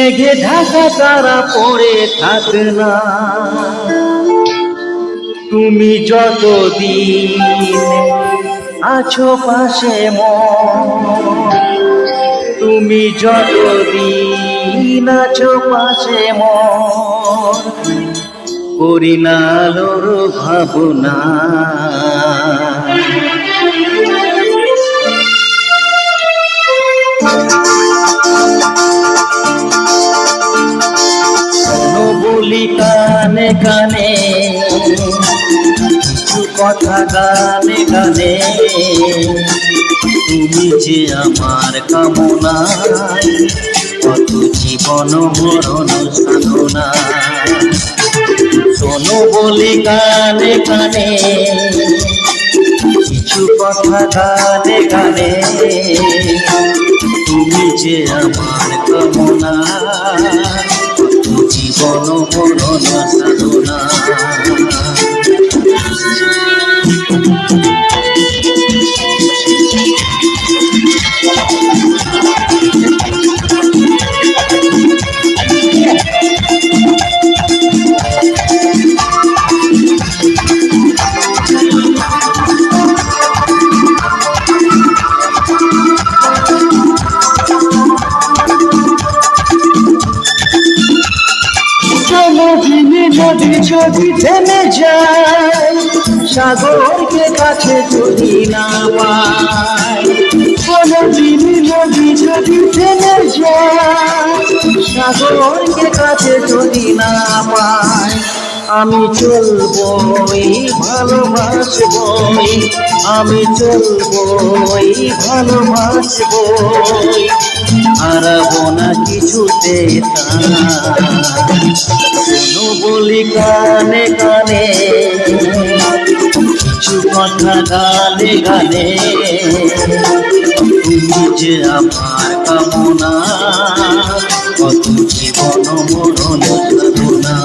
মেঘে ঢাকা তারা পড়ে থাক না, তুমি যতদিন আছো পাশে মন, তুমি যতদিন আছো পাশে মন, করি না আলোর ভাবনা। বলি কানে কানে কিছু কথা গানে গানে, তুমি যে আমার কামনায়, কত জীবন মরণ সাধনা। শোনো বলি কানে কানে কিছু কথা গানে গানে, তুমি যে আমার কামনা, জীবন মরণ সাধনা। নদী যদি থেমে যায়, সাগরকে কাছে যদি না পায়, কোনদিন নদী যদি থেমে যায়, সাগরকে কাছে যদি না পায়, আমি চলবই ভালোবাসবই, আমি চলবই ভালোবাসবই, হারাবো না কিছুতে তা। শোনো বলি কানে কানে কিছু কথা গানে গানে, তুমি যে আমার কামনা, কত জীবন মরণ সাধনা।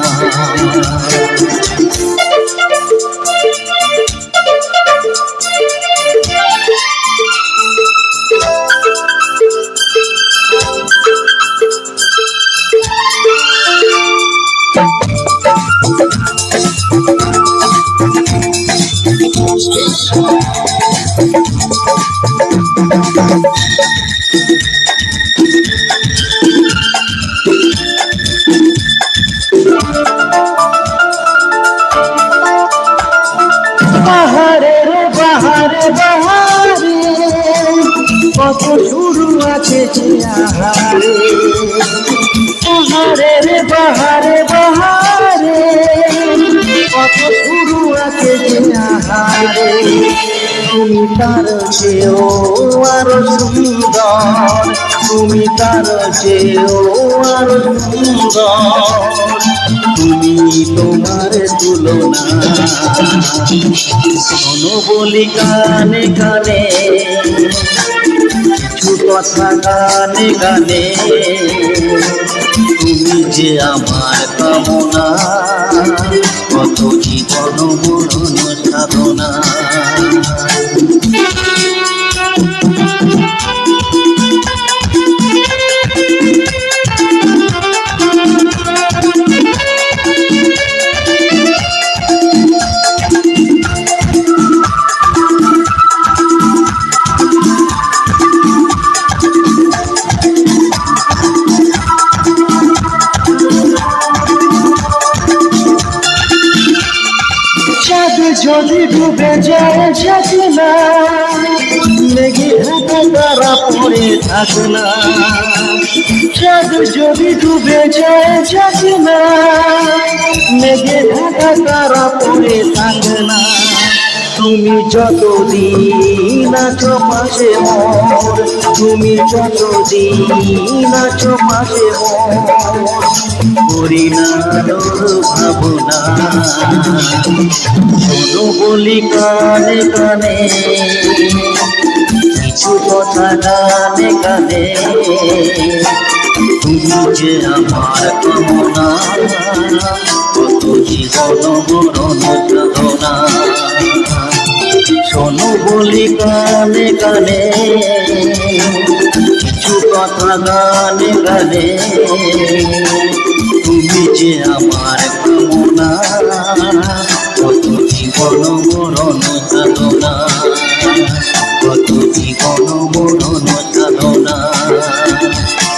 বাহারে রে বাহারে বাহারে, কত শুরু আছে যে আহারে, বাহারে রে বাহারে বাহারে, কত শুরু আছে যে আহারে, তুমি তার চেয়েও আরো সুন্দর, তুমি তার চেয়েও আরো সুন্দর, তুমি তোমার তুলনা। শোনো বলি কানে কানে কিছু কথা গানে গানে, তুমি যে আমার কামনা, কত জীবন মরণ সাধনা। যদি ডুবে যায় যাকে না, মেঘে ঢাকা তারা পড়ে থাক না, চাঁদ যদি ডুবে যায় যাকে না, মেঘে ঢাকা তারা পড়ে থাক না, তুমি যতদিন আছো পাশে মোর, তুমি যতদিন আছো পাশে মোর, করি না আলোর ভাবনা। শোনো বলি কানে কানে কিছু কথা গানে গানে, তুমি যে আমার কামনা, কত জীবন মরণ সাধনা। শোনো বলি কানে কানে কিছু কথা গানে গানে তুমি যে আমার কামনা কত জীবন মরণ সাধনা কত জীবন মরণ সাধনা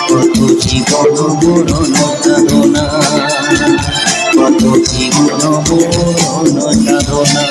কত জীবন মরণ সাধনা কত জীবন মরণ সাধনা